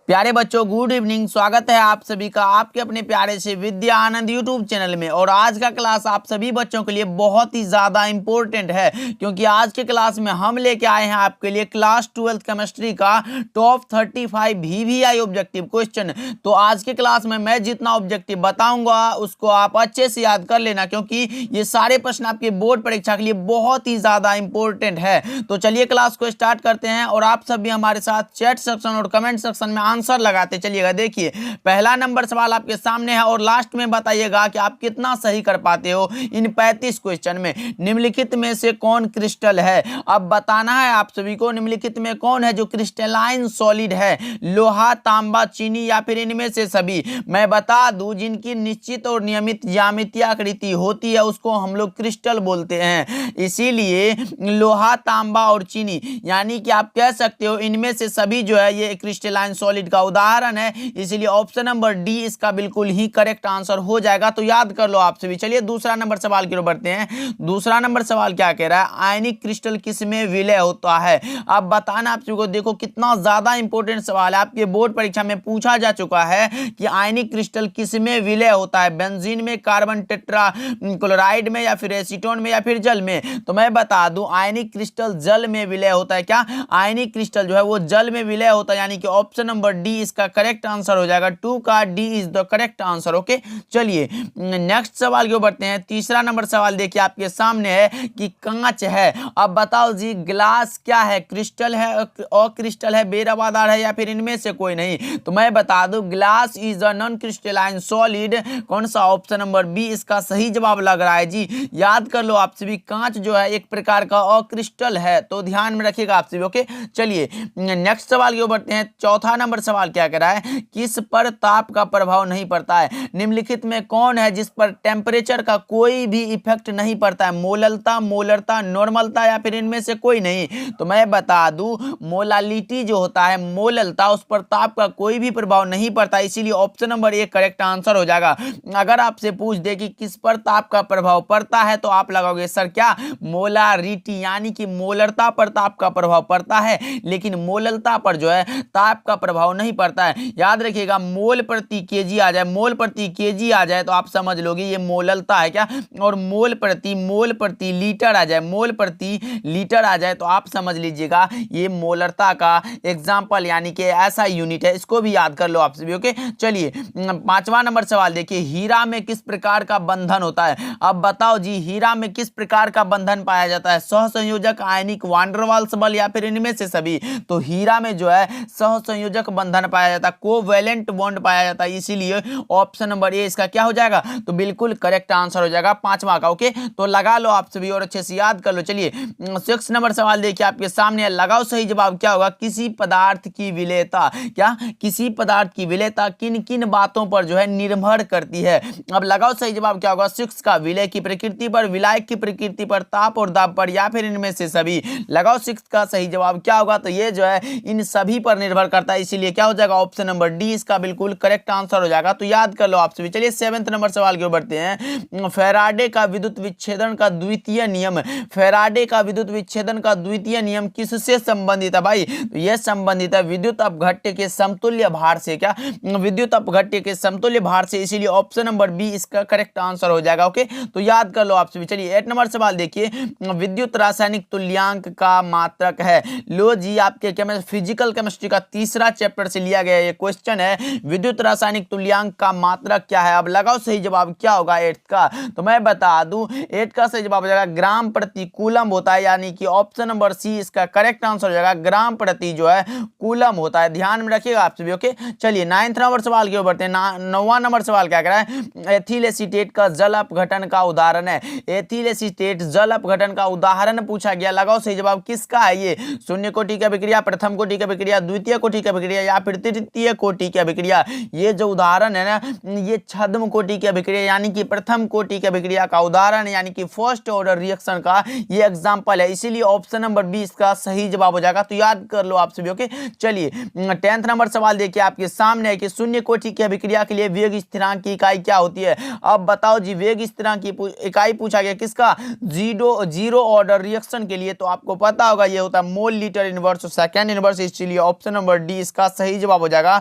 प्यारे बच्चों, good evening. स्वागत है आप सभी का आपके अपने प्यारे से विद्या आनंद यूट्यूब चैनल में। और आज का क्लास आप सभी बच्चों के लिए बहुत ही ज़्यादा इंपॉर्टेंट है, क्योंकि आज के क्लास में हम लेके आए हैं आपके लिए क्लास 12 केमिस्ट्री का टॉप 35 VVI ऑब्जेक्टिव क्वेश्चन। तो आज के क्लास में मैं जितना ऑब्जेक्टिव बताऊंगा उसको आप अच्छे से याद कर लेना, क्योंकि ये सारे प्रश्न आपके बोर्ड परीक्षा के लिए बहुत ही ज़्यादा इंपॉर्टेंट है। तो चलिए क्लास को स्टार्ट करते हैं, और आप सब भी हमारे साथ चैट सेक्शन और कमेंट सेक्शन में आंसर लगाते चलिएगा। देखिए, पहला नंबर सवाल आपके सामने है, और लास्ट में बताइएगा कि आप कितना सही कर पाते हो इन 35 क्वेश्चन में। निम्नलिखित में से कौन क्रिस्टल है? अब बताना है आप सभी को, निम्नलिखित में कौन है जो क्रिस्टलाइन सॉलिड है? लोहा, तांबा, चीनी या फिर इनमें से सभी? मैं बता दूं, जिनकी निश्चित और नियमित ज्यामितीय आकृति होती है उसको हम लोग क्रिस्टल बोलते हैं। इसीलिए लोहा, तांबा और चीनी, यानी कि आप कह सकते हो इनमें से सभी जो है ये क्रिस्टलाइन सॉलिड का उदाहरण है। इसीलिए ऑप्शन नंबर डी इसका बिल्कुल ही करेक्ट आंसर हो जाएगा। तो याद कर लो आप सभी। चलिए दूसरा नंबर सवाल की ओर बढ़ते हैं। दूसरा नंबर सवाल क्या कह रहा है? आयनिक क्रिस्टल किस में विलय होता है? अब बताना आप सभी को। देखो कितना ज्यादा इंपॉर्टेंट सवाल है, आपके बोर्ड परीक्षा में पूछा जा चुका है कि आयनिक क्रिस्टल किस में विलय होता है? बेंजीन में, कार्बन टेट्रा क्लोराइड में, या फिर एसीटोन में, या फिर जल में? तो मैं बता दूं, आयनिक क्रिस्टल जल में विलय होता है। क्या आयनिक क्रिस्टल जो है वो जल में विलय होता है, यानी कि ऑप्शन नंबर डी इसका करेक्ट आंसर हो जाएगा। 2 का D is the correct answer. Okay, चलिए नेक्स्ट सवाल की ओर बढ़ते हैं। तीसरा नंबर सवाल देखिए आपके सामने है कि कांच है। अब बताओ जी, ग्लास क्या है? क्रिस्टल है, अक्रिस्टल है, बेरवादार है, या फिर इनमें से कोई नहीं? तो मैं बता दूं, glass is a non crystalline solid. कौन सा? ऑप्शन नंबर बी इसका सही जवाब लग रहा है जी। याद कर लो आप सभी, कांच जो है एक प्रकार का अक्रिस्टल है, तो ध्यान में रखिएगा आप सभी। ओके, चलिए नेक्स्ट सवाल की ओर बढ़ते हैं। चौथा नंबर सवाल क्या कह रहा है? किस पर ताप का प्रभाव नहीं पड़ता है? निम्नलिखित में कौन है जिस पर टेम्परेचर का कोई भी इफेक्ट नहीं पड़ता है? मोललता, मोलरता, नॉर्मलता, या फिर इनमें से कोई नहीं? तो मैं बता दूं, मोलालिटी जो होता है, मोललता, उस पर ताप का कोई भी प्रभाव नहीं पड़ता। इसीलिए option number A correct answer हो जाएगा। अगर आपसे पूछ दे कि किस पर ताप का प्रभाव पड़ता है, तो आप लगाओगे सर क्या? मोलारिटी, यानी कि मोलरता पर ताप का प्रभाव पड़ता है, लेकिन मोललता पर जो है ताप का प्रभाव नहीं पड़ता है। याद रखिएगा, मोल प्रति केजी आ जाए, मोल प्रति केजी आ जाए तो आप समझ लोगे ये मोललता है क्या। और मोल प्रति लीटर आ जाए, मोल प्रति लीटर आ जाए तो आप समझ लीजिएगा ये मोलरता का एग्जाम्पल, यानी कि ऐसा यूनिट है। इसको भी याद कर लो आप सभी। ओके, चलिए पांचवा नंबर सवाल देखिए। हीरा में किस प्रकार का बंधन होता है? अब बताओ जी, हीरा में किस प्रकार का बंधन पाया जाता है? सहसंयोजक, आयनिक, वान डर वाल्स बल, या फिर इनमें से सभी? तो हीरा में जो है सहसंयोजक बंधन पाया जाता है, कोवैलेंट बॉन्ड पाया जाता है। इसीलिए ऑप्शन नंबर ए इसका क्या हो जाएगा? तो बिल्कुल करेक्ट आंसर हो जाएगा पांचवा का। ओके, तो लगा लो आप सभी और अच्छे से याद कर लो। चलिए 6 नंबर सवाल देखिए आपके सामने, लगाओ सही जवाब क्या होगा? किसी पदार्थ की विलेयता, क्या किसी पदार्थ की विलेयता किन किन बातों पर जो है निर्भर करती है? अब लगाओ सही जवाब क्या होगा? 6 का विलय की प्रकृति पर, विलायक की प्रकृति पर, ताप और दाब पर, या फिर इनमें से सभी? लगाओ 6 का सही जवाब क्या होगा? तो ये जो है इन सभी पर निर्भर करता है। इसीलिए क्या हो जाएगा? ऑप्शन नंबर डी इसका बिल्कुल करेक्ट आंसर हो जाएगा। तो याद कर लो आप सभी। चलिए 7 नंबर सवाल की ओर बढ़ते हैं। फैराडे का विद्युत विच्छेदन का द्वितीय नियम, फैराडे का विद्युत विच्छेदन का द्वितीय नियम किससे संबंधित है भाई? तो यह संबंधित है विद्युत अपघट्य के समतुल्य भार से। क्या? विद्युत अपघट्य के समतुल्य भार से। इसीलिए ऑप्शन नंबर बी इसका करेक्ट आंसर हो जाएगा। ओके, तो याद कर लो आप सभी। चलिए 8 नंबर सवाल देखिए। विद्युत रासायनिक तुल्यांक का मात्रक है। लो जी, आपके फिजिकल केमिस्ट्री का तीसरा चैप्टर से लिया गया ये क्वेश्चन है। विद्युत रासायनिक तुल्यांक का मात्रक क्या है? अब लगाओ सही जवाब क्या होगा 8 का? तो मैं बता दूं, 8 का सही जवाब हो जाएगा ग्राम प्रति कूलम होता है, यानी कि ऑप्शन नंबर सी इसका करेक्ट आंसर हो जाएगा। ग्राम प्रति जो है कूलम होता है, ध्यान में रखिएगा आप सभी। ओके, चलिए 9 नंबर सवाल की ओर बढ़ते हैं। 9वां नंबर सवाल क्या कह रहा है? एथिल एसीटेट का जल अपघटन का उदाहरण है। एथिल एसीटेट जल अपघटन का उदाहरण पूछा गया। लगाओ सही जवाब किसका है ये? शून्य कोटि की अभिक्रिया, प्रथम कोटि की अभिक्रिया, द्वितीय कोटि की अभिक्रिया, या फिर तृतीय कोटि की अभिक्रिया? ये जो उदाहरण है ना, ये छद्म कोटि की अभिक्रिया, यानी कि प्रथम कोटि की अभिक्रिया का उदाहरण, यानी कि फर्स्ट ऑर्डर रिएक्शन का ये एग्जांपल है। इसीलिए ऑप्शन नंबर बी इसका सही जवाब हो जाएगा। तो याद कर लो आप सभी। ओके, चलिए 10 नंबर सवाल देखिए आपके सामने है कि शून्य कोटि की अभिक्रिया के लिए वेग स्थिरांक की इकाई क्या होती है? अब बताओ जी, वेग स्थिरांक की इकाई पूछा गया किसका? जीरो ऑर्डर रिएक्शन के लिए। तो आपको पता होगा ये होता है mole litre inverse second inverse. इसलिए ऑप्शन नंबर डी इसका सही जवाब हो जाएगा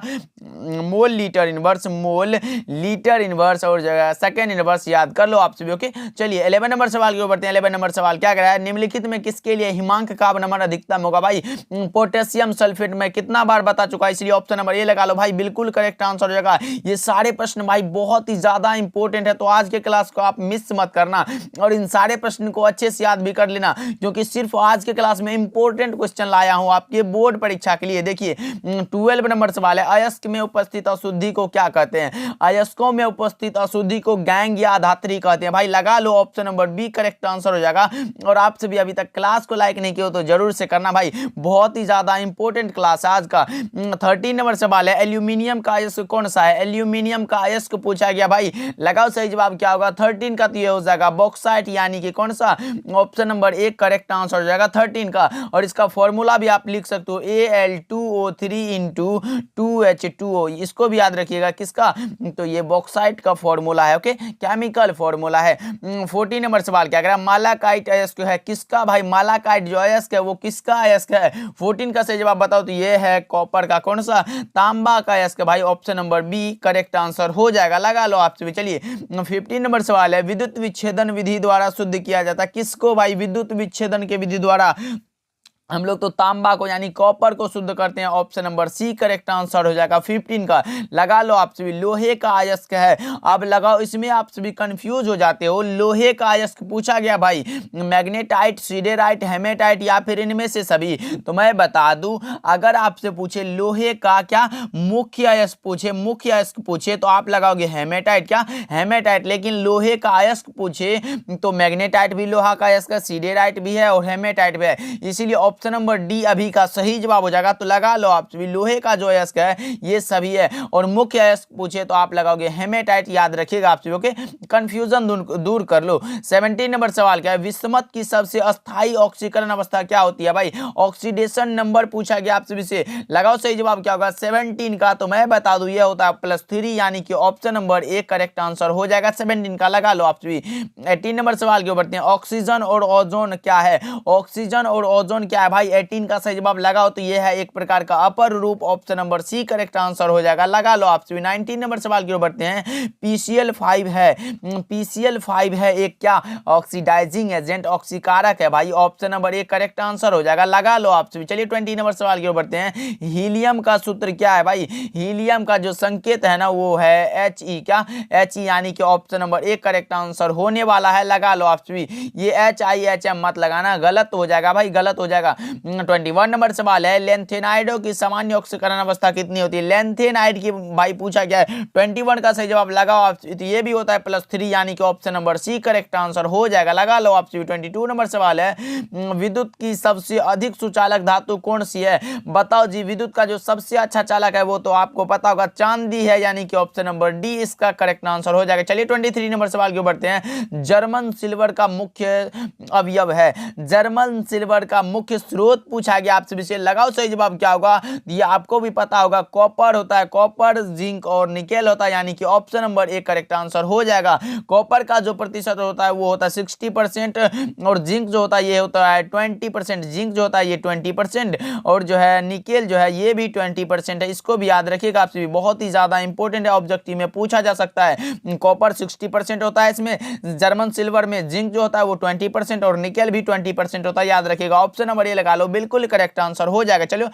mole litre inverse, mole litre inverse और सेकंड इनवर्स याद कर लो आप सभी। ओके, चलिए 11 नंबर सवाल की ओर बढ़ते हैं। 11 नंबर सवाल क्या कह रहा है, निम्नलिखित में किसके लिए हिमांक का नंबर अधिकतम होगा। भाई पोटेशियम सल्फेट में कितना बार बता चुका है, इसलिए ऑप्शन नंबर ए लगा लो भाई, बिल्कुल करेक्ट आंसर हो जाएगा। ये सारे प्रश्न भाई बहुत ही ज्यादा इंपॉर्टेंट है, तो आज के क्लास को आप मिस मत करना और इन सारे प्रश्न को अच्छे से याद भी कर लेना, क्योंकि सिर्फ आज के क्लास में इंपॉर्टेंट क्वेश्चन लाया हूं आपके बोर्ड परीक्षा के लिए। देखिए 12 नंबर सवाल है, अयस्क में उपस्थित अशुद्धि को क्या कहते हैं। अयस्कों में उपस्थित अशुद्धि को गैंग या धात्री कहते हैं। भाई लगा लो option number B correct answer हो जाएगा। और आपसे भी अभी तक क्लास को लाइक नहीं किया तो जरूर से करना भाई, बहुत ही ज्यादा इंपॉर्टेंट क्लास है आज का। 13 नंबर सवाल है, एल्यूमिनियम का अयस्क कौन सा है। एल्यूमिनियम का अयस्क पूछा गया, भाई लगाओ सही जवाब क्या होगा। 13 का तो ये हो जाएगा बॉक्साइट, यानी कि कौन सा, ऑप्शन नंबर एक करेक्ट आंसर हो जाएगा 13 का। और इसका फॉर्मूला भी आप लिख सकते हो Al2O3 इंटू 2H2O, इसको भी याद रखिएगा किसका, तो ये बॉक्साइट का फॉर्मूला है। ओके, केमिकल फॉर्मूला है। 14 नंबर सवाल क्या कह रहा है, मालाकाइट अयस्क है किसका। भाई मालाकाइट जो अयस्क है वो किसका अयस्क है। 14 का सही जवाब बताओ, तो ये है कॉपर का कौन सा, तांबा का अयस्क। भाई option number B correct answer हो जाएगा, लगा लो आपसे भी। चलिए 15 नंबर सवाल है, विद्युत विच्छेदन विधि द्वारा शुद्ध किया जाता है किसको। भाई विद्युत विच्छेदन के विधि द्वारा हम लोग तो तांबा को यानी कॉपर को शुद्ध करते हैं, option number C correct answer हो जाएगा 15 का। लगा लो आप सभी, लोहे का अयस्क है। अब लगाओ, इसमें आप सभी कंफ्यूज हो जाते हो, लोहे का अयस्क पूछा गया भाई, मैग्नेटाइट, सिडेराइट, हेमेटाइट या फिर इनमें से सभी। तो मैं बता दूं, अगर आपसे पूछे लोहे का क्या मुख्य अयस्क पूछे, मुख्य अयस्क पूछे तो आप लगाओगे हेमेटाइट, क्या हेमेटाइट। लेकिन लोहे का अयस्क पूछे तो मैग्नेटाइट भी लोहा का अयस्क है, सिडेराइट भी है और हेमेटाइट भी है, इसीलिए ऑप्शन नंबर डी अभी का सही जवाब हो जाएगा। तो लगा लो आप सभी, लोहे का जो अयस्क है ये सभी है, और मुख्य अयस्क पूछे तो आप लगाओगे हेमेटाइट, याद रखिएगा आप सभी। ओके, कंफ्यूजन दूर कर लो। 17 नंबर सवाल क्या है, विषमत की सबसे अस्थायी ऑक्सीकरण अवस्था क्या होती है। भाई ऑक्सीडेशन नंबर पूछा गया आप सभी से, लगाओ सही जवाब क्या होगा 17 का। तो मैं बता दूं ये होता है +3, यानी कि option number A correct answer हो जाएगा 17 का, लगा लो आप सभी। 18 नंबर सवाल के ऊपर बढ़ते हैं, ऑक्सीजन और ओजोन क्या है। ऑक्सीजन और ओजोन क्या है। भाई 18 का सही जवाब लगाओ, तो ये है एक प्रकार का अपर रूप, option number C correct answer हो जाएगा, लगा लो आप सभी। 19 नंबर सवाल की ओर बढ़ते हैं, PCl5 है, PCl5 है एक क्या ऑक्सीडाइजिंग एजेंट, ऑक्सीकारक है। भाई option number A correct answer हो जाएगा, लगा लो आप सभी। चलिए 20 नंबर सवाल की ओर बढ़ते हैं, हीलियम का सूत्र क्या है। भाई हीलियम का जो संकेत है ना वो है He, क्या He, यानी कि option number A correct answer होने वाला है, लगा लो आप सभी। ये HIHM मत लगाना, गलत हो जाएगा भाई, गलत हो जाएगा। 21 नंबर सवाल है, लेंथेनाइडों की सामान्य ऑक्सीकरण अवस्था कितनी होती है। लेंथेनाइड की भाई पूछा गया है, 21 का सही जवाब लगाओ आप, तो ये भी होता है +3, यानी कि option number C correct answer हो जाएगा, लगा लो आप सभी। 22 नंबर सवाल है, विद्युत की सबसे अधिक सुचालक धातु कौन सी है। बताओ जी, विद्युत का जो सबसे अच्छा चालक है वो तो आपको पता होगा चांदी है, यानी कि ऑप्शन नंबर डी इसका करेक्ट आंसर हो जाएगा। चलिए 23 नंबर सवाल की ओर बढ़ते हैं, जर्मन सिल्वर का मुख्य अवयव है। जर्मन सिल्वर का मुख्य स्रोत पूछा गया आपसे विषय, लगाओ सही जवाब क्या होगा। ये आपको भी पता होगा, कॉपर होता है, कॉपर, जिंक और निकेल होता है, यानी कि option number A correct answer हो जाएगा। कॉपर का जो प्रतिशत होता है वो होता है 60%, और जिंक जो होता है ये होता है 20%, जिंक जो होता है ये 20%, और जो है निकेल जो है ये भी 20% है, इसको भी याद रखिएगा आपसे भी, बहुत ही ज्यादा इंपॉर्टेंट है, ऑब्जेक्टिव में पूछा जा सकता है। कॉपर 60% होता है इसमें, जर्मन सिल्वर में जिंक जो होता है वो 20% और निकेल भी 20% होता है, याद रखिएगा ऑप्शन नंबर ए लगा लो, बिल्कुल करेक्ट आंसर हो जाएगा। चलो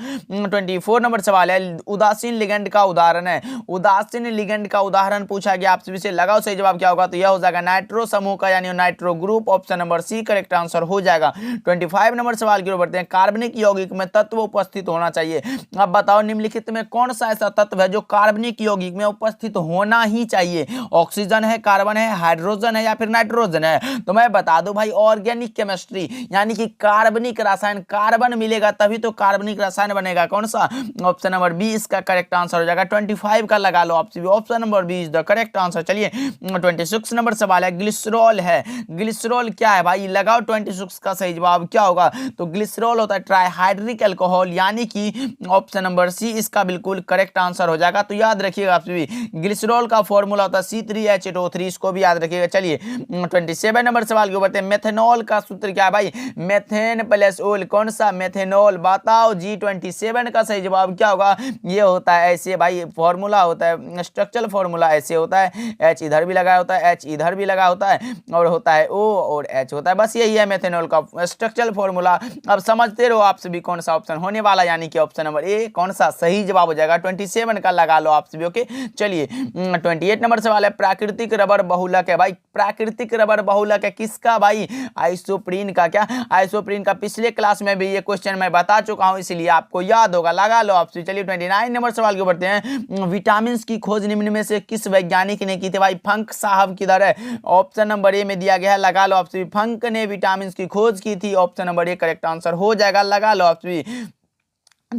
24 नंबर सवाल है, उदासीन लिगेंड का उदाहरण है। उदासीन लिगेंड का उदाहरण पूछा गया आपसे विषय, लगाओ सही जवाब क्या होगा, तो यह हो जाएगा नाइट्रो समूह का, यानी nitro group, option number C correct answer हो जाएगा। 25 नंबर सवाल की ओर बढ़ते हैं, कार्बनिक यौगिक में तत्व उपस्थित होना चाहिए। अब बताओ निम्नलिखित में कौन सा ऐसा तत्व है जो कार्बनिक यौगिक में उपस्थित होना ही चाहिए। ऑक्सीजन है, कार्बन है, हाइड्रोजन है या फिर नाइट्रोजन है। तो मैं बता दूं भाई, ऑर्गेनिक केमिस्ट्री, यानी कि कार्बनिक रसायन, कार्बन मिलेगा तभी तो कार्बनिक रसायन बनेगा, कौन सा, ऑप्शन नंबर बी इसका करेक्ट आंसर हो जाएगा। 25 का लगा लो आप सभी, option number B is the correct answer. चलिए 26 नंबर सवाल है, ग्लिसरॉल है। ग्लिसरॉल क्या है भाई, लगाओ 26 का सही जवाब क्या होगा, तो ग्लिसरॉल होता है ट्राइहाइड्रिक अल्कोहल, यानी कि ऑप्शन नंबर सी इसका बिल्कुल करेक्ट आंसर हो जाएगा। तो याद रखिएगा आप सभी, ग्लिसरॉल का फॉर्मूला होता है C3H8O3, इसको भी याद रखिएगा। चलिए 27 नंबर सवाल के ऊपर, मेथनॉल का सूत्र क्या है भाई, मेथेन प्लस ऑयल, कौन सा मेथेनॉल। बताओ G27 का सही जवाब क्या होगा। ये होता है ऐसे भाई, फॉर्मूला होता है, स्ट्रक्चरल फॉर्मूला ऐसे होता है, H इधर भी लगा होता है, H इधर भी लगा होता है, और होता है O और H होता है। बस यही है मेथेनॉल का स्ट्रक्चरल फॉर्मूला। अब समझते रहो आप सभी कौन सा ऑप्शन होने वाला, यानी कि ऑप्शन नंबर ए कौन सा सही जवाब हो जाएगा। 27 का लगा लो आप सभी। ओके चलिए 28 नंबर सवाल है, प्राकृतिक रबर बहुलक है। भाई प्राकृतिक रबर बहुलक है किसका भाई, आइसोप्रीन का। क्या आइसोप्रीन का। पिछले क्लास में भी ये क्वेश्चन मैं बता चुका हूं, इसलिए आपको याद होगा, लगा लो आपसे। चलिए 29 नंबर सवाल के बढ़ते हैं। विटामिन की खोज निम्न में से किस वैज्ञानिक ने की थी। भाई फंक साहब किधर है, ऑप्शन नंबर ए में दिया गया है, लगा लो आपसे। फंक ने विटामिन की खोज की थी, option number A correct answer हो जाएगा, लगा लो आपसे।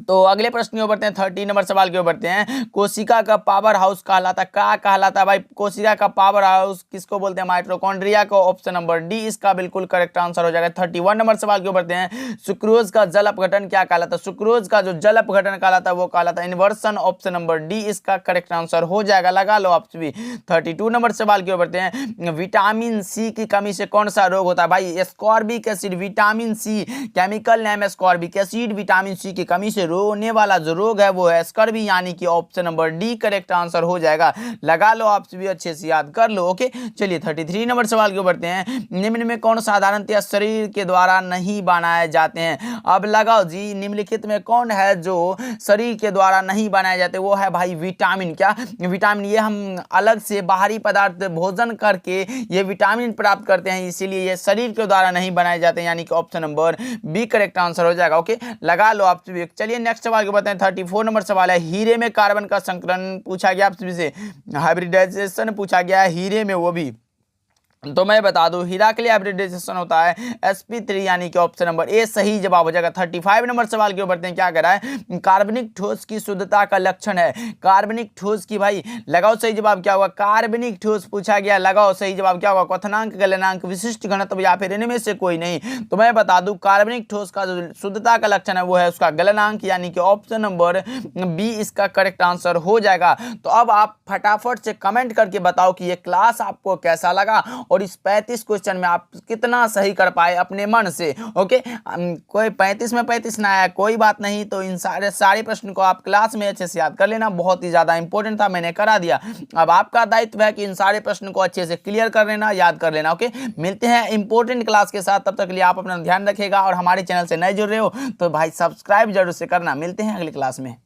तो अगले प्रश्न की ओर बढ़ते हैं, 30 नंबर सवाल की ओर बढ़ते हैं। कोशिका का पावर हाउस कहलाता, क्या कहलाता है भाई। कोशिका का पावर हाउस किसको बोलते हैं, माइटोकॉन्ड्रिया को, ऑप्शन नंबर डी इसका बिल्कुल करेक्ट आंसर हो जाएगा। 31 नंबर सवाल की ओर बढ़ते हैं। सुक्रोज का जल अपघटन क्या कहलाता है। सुक्रोज का जो जल अपघटन कहलाता है वो कहलाता है इन्वर्सन, ऑप्शन नंबर डी इसका करेक्ट आंसर हो जाएगा, लगा लो आप सभी। 32 नंबर सवाल की ओर बढ़ते हैं। विटामिन सी की कमी से कौन सा रोग होता है। भाई ascorbic acid, vitamin C chemical name ascorbic acid, vitamin C की कमी होने वाला जो रोग है वो है स्कर्वी, यानी कि option number D correct answer हो जाएगा, लगा लो आप सभी, अच्छे से याद कर लो। ओके चलिए 33 नंबर सवाल के बढ़ते हैं। निम्न में कौन साधारणतया शरीर के द्वारा नहीं बनाए जाते हैं। अब लगाओ जी, निम्नलिखित में कौन है जो शरीर के द्वारा नहीं बनाए जाते। वो है भाई विटामिन। क्या विटामिन, ये हम अलग से बाहरी पदार्थ भोजन करके ये विटामिन प्राप्त करते हैं, इसीलिए ये शरीर के द्वारा नहीं बनाए जाते, यानी कि option number B correct answer हो जाएगा। ओके लगा लो आप सभी। चलिए नेक्स्ट सवाल को बताएं, 34 नंबर सवाल है। हीरे में कार्बन का संकलन पूछा गया आप सभी से, हाइब्रिडाइजेशन पूछा गया है हीरे में, वो भी तो मैं बता दूं हीरा के लिए हाइब्रिडाइजेशन होता है sp3, यानी कि ऑप्शन नंबर ए सही जवाब हो जाएगा। 35 नंबर सवाल के ऊपर बढ़ते हैं, क्या कह रहा है। कार्बनिक ठोस की शुद्धता का लक्षण है। कार्बनिक ठोस की, भाई लगाओ सही जवाब क्या होगा। कार्बनिक ठोस पूछा गया, लगाओ सही जवाब क्या होगा। क्वथनांक, गलनांक, विशिष्ट घनत्व या फिर इनमें से कोई नहीं। तो मैं बता दूं कार्बनिक ठोस का जो शुद्धता का लक्षण है वो है उसका गलनांक, यानी कि ऑप्शन नंबर बी इसका करेक्ट आंसर हो जाएगा। तो अब आप फटाफट से कमेंट करके बताओ कि ये क्लास आपको कैसा लगा और इस 35 क्वेश्चन में आप कितना सही कर पाए अपने मन से। ओके कोई 35 में 35 ना आया कोई बात नहीं, तो इन सारे प्रश्न को आप क्लास में अच्छे से याद कर लेना, बहुत ही ज़्यादा इंपॉर्टेंट था, मैंने करा दिया। अब आपका दायित्व है कि इन सारे प्रश्न को अच्छे से क्लियर कर लेना, याद कर लेना। ओके मिलते हैं इंपॉर्टेंट क्लास के साथ, तब तक के लिए आप अपना ध्यान रखिएगा और हमारे चैनल से नए जुड़ रहे हो तो भाई सब्सक्राइब जरूर से करना। मिलते हैं अगली क्लास में।